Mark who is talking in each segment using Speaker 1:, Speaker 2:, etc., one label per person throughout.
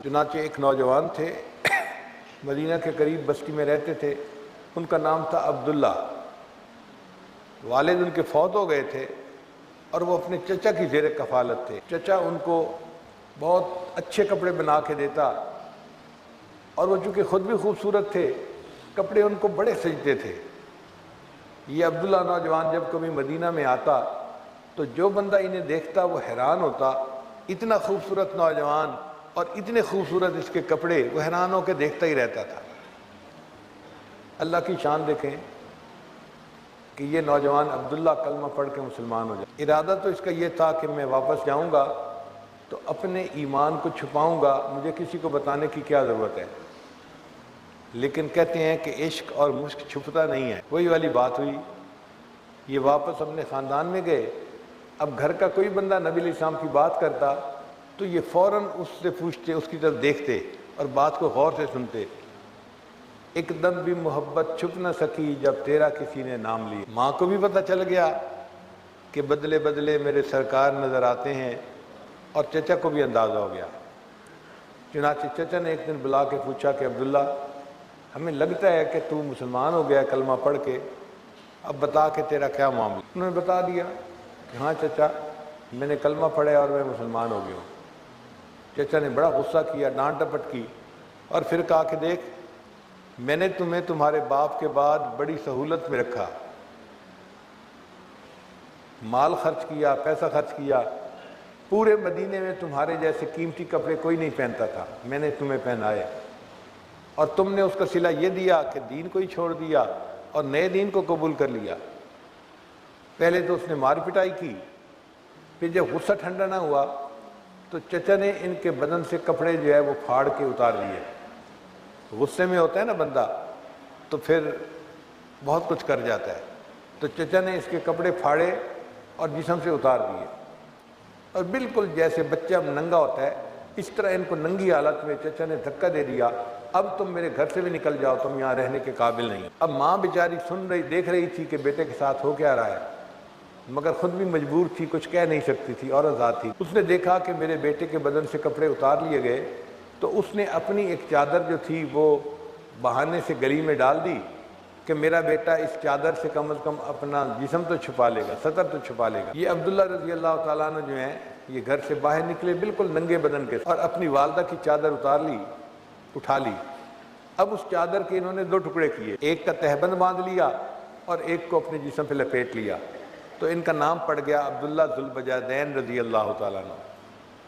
Speaker 1: چنانچہ ایک نوجوان تھے، مدینہ کے قریب بستی میں رہتے تھے، ان کا نام تھا عبداللہ۔ والد ان کے فوت ہو گئے تھے اور وہ اپنے چچا کی زیر کفالت تھے۔ چچا ان کو بہت اچھے کپڑے بنا کے دیتا، اور وہ چونکہ خود بھی خوبصورت تھے، کپڑے ان کو بڑے سجتے تھے۔ یہ عبداللہ نوجوان جب کبھی مدینہ میں آتا تو جو بندہ انہیں دیکھتا وہ حیران ہوتا، اتنا خوبصورت نوجوان اور اتنے خوبصورت اس کے کپڑے، وہ حیران ہو کے دیکھتا ہی رہتا تھا۔ اللہ کی شان دیکھیں کہ یہ نوجوان عبداللہ کلمہ پڑھ کے مسلمان ہو جائے۔ ارادہ تو اس کا یہ تھا کہ میں واپس جاؤں گا تو اپنے ایمان کو چھپاؤں گا، مجھے کسی کو بتانے کی کیا ضرورت ہے۔ لیکن کہتے ہیں کہ عشق اور مشق چھپتا نہیں ہے، وہی والی بات ہوئی۔ یہ واپس اپنے خاندان میں گئے۔ اب گھر کا کوئی بندہ نبی علیہ السلام کی بات کرتا تو یہ فوراً اس سے پوچھتے، اس کی طرف دیکھتے اور بات کو غور سے سنتے۔ ایک دم بھی محبت چھپ نہ سکی جب تیرا کسی نے نام لیا۔ ماں کو بھی پتہ چل گیا کہ بدلے بدلے میرے سرکار نظر آتے ہیں، اور چچا کو بھی اندازہ ہو گیا۔ چنانچہ چچا نے ایک دن بلا کے پوچھا کہ عبداللہ، ہمیں لگتا ہے کہ تو مسلمان ہو گیا کلمہ پڑھ کے، اب بتا کہ تیرا کیا معاملہ۔ انہوں نے بتا دیا کہ ہاں چچا، میں نے کلمہ پڑھا اور میں مسلمان ہو گیا ہوں۔ چچا نے بڑا غصہ کیا، ڈانٹ ڈپٹ کی، اور پھر کہا کہ دیکھ، میں نے تمہیں تمہارے باپ کے بعد بڑی سہولت میں رکھا، مال خرچ کیا، پیسہ خرچ کیا، پورے مدینے میں تمہارے جیسے قیمتی کپڑے کوئی نہیں پہنتا تھا، میں نے تمہیں پہنائے، اور تم نے اس کا صلہ یہ دیا کہ دین کو ہی چھوڑ دیا اور نئے دین کو قبول کر لیا۔ پہلے تو اس نے مار پٹائی کی، پھر جب غصہ ٹھنڈا نہ ہوا تو چچا نے ان کے بدن سے کپڑے جو ہے وہ پھاڑ کے اتار دیے۔ غصے میں ہوتا ہے نا بندہ تو پھر بہت کچھ کر جاتا ہے، تو چچا نے اس کے کپڑے پھاڑے اور جسم سے اتار دیے، اور بالکل جیسے بچہ ننگا ہوتا ہے اس طرح ان کو ننگی حالت میں چچا نے دھکا دے دیا، اب تم میرے گھر سے بھی نکل جاؤ، تم یہاں رہنے کے قابل نہیں۔ اب ماں بیچاری دیکھ رہی تھی کہ بیٹے کے ساتھ ہو کیا رہا ہے، مگر خود بھی مجبور تھی، کچھ کہہ نہیں سکتی تھی، عورت ذات تھی۔ اس نے دیکھا کہ میرے بیٹے کے بدن سے کپڑے اتار لیے گئے، تو اس نے اپنی ایک چادر جو تھی وہ بہانے سے گلی میں ڈال دی کہ میرا بیٹا اس چادر سے کم از کم اپنا جسم تو چھپا لے گا، سطر تو چھپا لے گا۔ یہ عبداللہ رضی اللہ تعالیٰ عنہ جو ہیں یہ گھر سے باہر نکلے بالکل ننگے بدن کے، اور اپنی والدہ کی چادر اٹھا لی۔ اب اس چادر کے انہوں نے دو ٹکڑے کیے، ایک کا تہبند باندھ لیا اور ایک کو اپنے جسم پہ لپیٹ لیا، تو ان کا نام پڑ گیا عبداللہ ذو البجادین رضی اللہ تعالیٰ عنہ،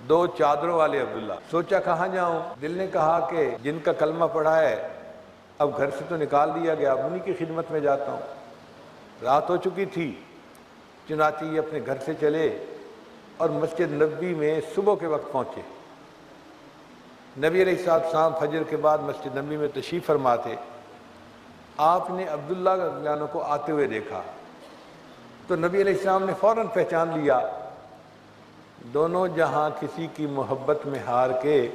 Speaker 1: دو چادروں والے عبداللہ۔ سوچا کہاں جاؤں، دل نے کہا کہ جن کا کلمہ پڑھا ہے اب گھر سے تو نکال دیا گیا، اب انہی کی خدمت میں جاتا ہوں۔ رات ہو چکی تھی، چنانچہ یہ اپنے گھر سے چلے اور مسجد نبوی میں صبح کے وقت پہنچے۔ نبی علیہ السلام فجر کے بعد مسجد نبوی میں تشریف فرما تھے۔ آپ نے عبداللہ رضی اللہ عنہ کو آتے ہوئے دیکھا تو نبی علیہ السلام نے فوراً پہچان لیا، دونوں جہاں کسی کی محبت میں ہار کے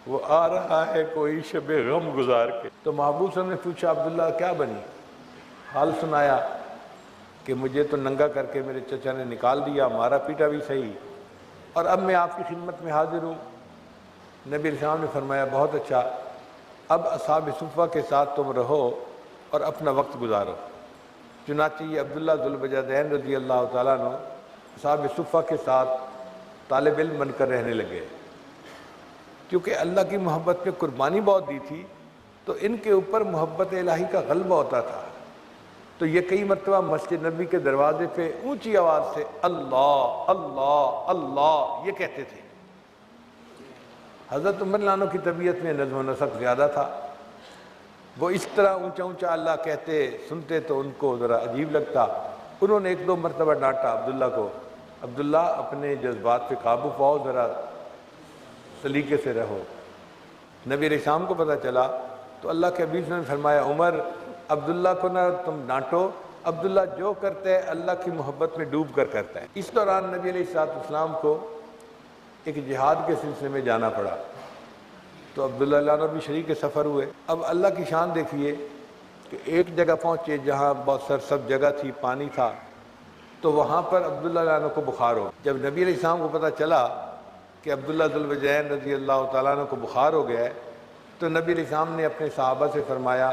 Speaker 1: وہ آ رہا ہے کوئی شب غم گزار کے۔ تو محبوب صلی اللہ علیہ وسلم نے پوچھا عبداللہ کیا بنی، حال سنایا کہ مجھے تو ننگا کر کے میرے چچا نے نکال دیا، مارا پیٹا بھی صحیح، اور اب میں آپ کی خدمت میں حاضر ہوں۔ نبی علیہ السلام نے فرمایا بہت اچھا، اب اصحاب صفہ کے ساتھ تم رہو اور اپنا وقت گزارو۔ چنانچہ یہ عبداللہ ذو البجادین رضی اللہ تعالیٰ عنہ اصحاب صفہ کے ساتھ طالب علم بن کر رہنے لگے، کیونکہ اللہ کی محبت میں قربانی بہت دی تھی تو ان کے اوپر محبت الہی کا غلبہ ہوتا تھا۔ تو یہ کئی مرتبہ مسجد نبی کے دروازے پہ اونچی آواز سے اللہ اللہ اللہ یہ کہتے تھے۔ حضرت عمر رضی اللہ عنہ کی طبیعت میں نظم و نسق زیادہ تھا، وہ اس طرح اونچا اونچا اللہ کہتے سنتے تو ان کو ذرا عجیب لگتا۔ انہوں نے ایک دو مرتبہ ڈانٹا عبداللہ کو، عبداللہ اپنے جذبات پہ قابو پاؤ، ذرا سلیقے سے رہو۔ نبی علیہ السلام کو پتہ چلا تو اللہ کے حبیب نے فرمایا عمر عبداللہ کو نہ تم ڈانٹو، عبداللہ جو کرتا ہے اللہ کی محبت میں ڈوب کر کرتا ہے۔ اس دوران نبی علیہ السلام کو ایک جہاد کے سلسلے میں جانا پڑا، تو عبداللہ عنہ بھی شریک سفر ہوئے۔ اب اللہ کی شان دیکھیے کہ ایک جگہ پہنچے جہاں بہت سرسبز جگہ تھی، پانی تھا، تو وہاں پر عبداللہ عنہ کو بخار ہو۔ جب نبی علیہ السلام کو پتہ چلا کہ کہ عبداللہ ذوالوجہین رضی اللہ تعالیٰ عنہ کو بخار ہو گیا ہے، تو نبی علیہ السلام نے اپنے صحابہ سے فرمایا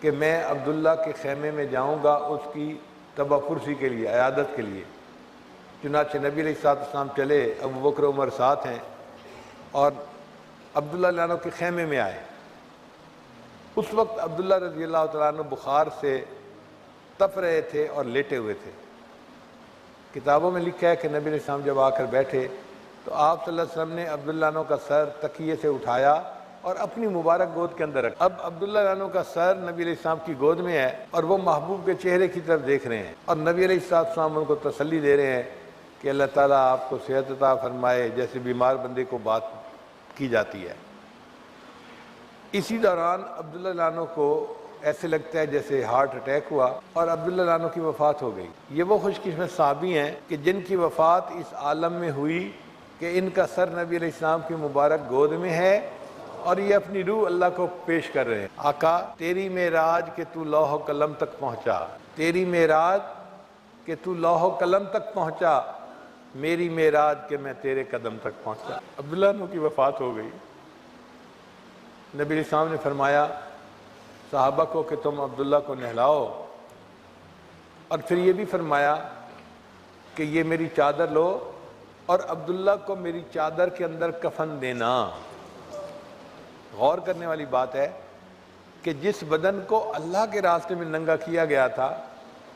Speaker 1: کہ میں عبداللہ کے خیمے میں جاؤں گا اس کی تبہ پرسی کے لیے، عیادت کے لیے۔ چنانچہ نبی علیہ السلام چلے، ابو بکر عمر ساتھ ہیں، اور عبداللہ عنہ کے خیمے میں آئے۔ اس وقت عبداللہ رضی اللہ تعالیٰ عنہ بخار سے تپ رہے تھے اور لیٹے ہوئے تھے۔ کتابوں میں لکھا ہے کہ نبی علیہ السلام جب آ کر بیٹھے تو آپ صلی اللہ علیہ وسلم نے عبداللہ عنہ کا سر تکیے سے اٹھایا اور اپنی مبارک گود کے اندر رکھا۔ اب عبداللہ عنہ کا سر نبی علیہ السلام کی گود میں ہے اور وہ محبوب کے چہرے کی طرف دیکھ رہے ہیں، اور نبی علیہ السلام ان کو تسلی دے رہے ہیں کہ اللہ تعالیٰ آپ کو صحت عطا فرمائے، جیسے بیمار بندے کو بات کی جاتی ہے۔ اسی دوران عبداللہ عنہ کو ایسے لگتا ہے جیسے ہارٹ اٹیک ہوا اور عبداللہ عنہ کی وفات ہو گئی۔ یہ وہ خوش قسمت صحابی ہیں کہ جن کی وفات اس عالم میں ہوئی کہ ان کا سر نبی علیہ السلام کی مبارک گود میں ہے اور یہ اپنی روح اللہ کو پیش کر رہے ہیں۔ آقا تیری معراج کہ تو لوح و قلم تک پہنچا، تیری معراج کہ تو لوح و قلم تک پہنچا، میری معراج کہ میں تیرے قدم تک پہنچا۔ عبداللہ عنہ کی وفات ہو گئی۔ نبی علیہ السلام نے فرمایا صحابہ کو کہ تم عبداللہ کو نہلاؤ، اور پھر یہ بھی فرمایا کہ یہ میری چادر لو اور عبداللہ کو میری چادر کے اندر کفن دینا۔ غور کرنے والی بات ہے کہ جس بدن کو اللہ کے راستے میں ننگا کیا گیا تھا،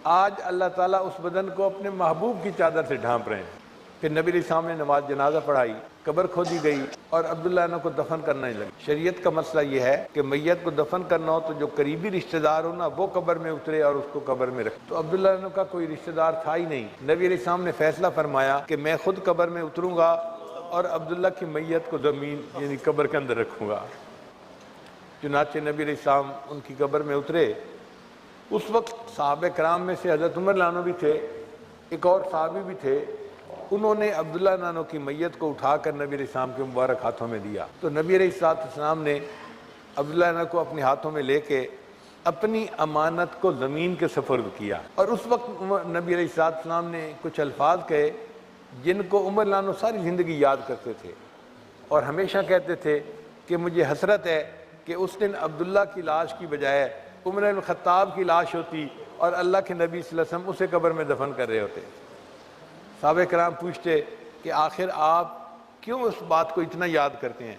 Speaker 1: آج اللہ تعالیٰ اس بدن کو اپنے محبوب کی چادر سے ڈھانپ رہے ہیں۔ پھر نبی علیہ السلام نے نماز جنازہ پڑھائی، قبر کھودی گئی اور عبداللہ عنہ کو دفن کرنے لگے۔ شریعت کا مسئلہ یہ ہے کہ میت کو دفن کرنا ہو تو جو قریبی رشتہ دار ہو نا وہ قبر میں اترے اور اس کو قبر میں رکھے۔ تو عبداللہ عنہ کا کوئی رشتہ دار تھا ہی نہیں۔ نبی علیہ السلام نے فیصلہ فرمایا کہ میں خود قبر میں اتروں گا اور عبداللہ کی میت کو زمین یعنی قبر کے اندر رکھوں گا۔ چنانچہ نبی علیہ السلام ان کی قبر میں اترے۔ اس وقت صحابہ کرام میں سے حضرت عمر عنہ بھی تھے، ایک اور صحابی بھی تھے، انہوں نے عبداللہ عنہ کی میت کو اٹھا کر نبی علیہ السلام کے مبارک ہاتھوں میں دیا۔ تو نبی علیہ السلام نے عبداللہ عنہ کو اپنے ہاتھوں میں لے کے اپنی امانت کو زمین کے سپرد کیا، اور اس وقت نبی علیہ السلام نے کچھ الفاظ کہے جن کو عمر عنہ ساری زندگی یاد کرتے تھے، اور ہمیشہ کہتے تھے کہ مجھے حسرت ہے کہ اس دن عبداللہ کی لاش کی بجائے عمر بن الخطاب کی لاش ہوتی اور اللہ کے نبی صلی اللہ علیہ وسلم اسے قبر میں دفن کر رہے ہوتے۔ صحابہ کرام پوچھتے کہ آخر آپ کیوں اس بات کو اتنا یاد کرتے ہیں؟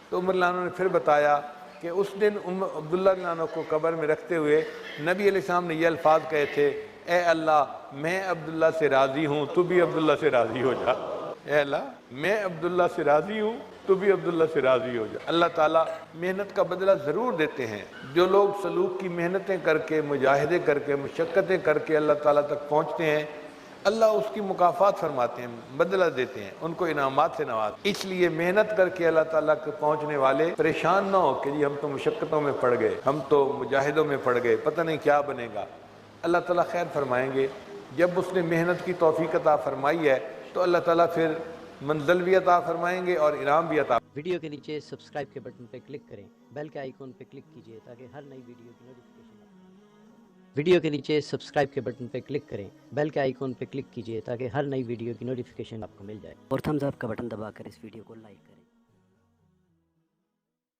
Speaker 1: تو عمر عنہ نے پھر بتایا کہ اس دن عبداللہ عنہ کو قبر میں رکھتے ہوئے نبی علیہ السلام نے یہ الفاظ کہے تھے، اے اللہ میں عبداللہ سے راضی ہوں، تو بھی عبداللہ سے راضی ہو جا۔ اے اللہ میں عبداللہ سے راضی ہوں، تو بھی عبداللہ سے راضی ہو جا۔ اللہ تعالیٰ محنت کا بدلہ ضرور دیتے ہیں۔ جو لوگ سلوک کی محنتیں کر کے، مجاہدے کر کے، مشقتیں کر کے اللہ تعالیٰ تک پہنچتے ہیں، اللہ اس کی مکافات فرماتے ہیں، بدلہ دیتے ہیں، ان کو انعامات سے نوازتے ہیں۔ اس لیے محنت کر کے اللہ تعالیٰ کے پہنچنے والے پریشان نہ ہو کہ جی ہم تو مشقتوں میں پڑ گئے، ہم تو مجاہدوں میں پڑ گئے، پتہ نہیں کیا بنے گا۔ اللہ تعالیٰ خیر فرمائیں گے۔ جب اس نے محنت کی توفیق عطا فرمائی ہے تو اللہ تعالیٰ پھر منزل بھی عطا فرمائیں گے اور انعام بھی عطا۔
Speaker 2: ویڈیو کے نیچے سبسکرائب کے بٹن پہ کلک کریں، بیل کے آئیکن پہ کلک کیجیے تاکہ ہر نئی ویڈیو کی نوٹیفیکیشن ویڈیو کے نیچے سبسکرائب کے بٹن پہ کلک کریں، بیل کے آئیکن پہ کلک کیجیے تاکہ ہر نئی ویڈیو کی نوٹیفیکیشن آپ کو مل جائے، اور تھمز اپ کا بٹن دبا کر اس ویڈیو کو لائک کریں۔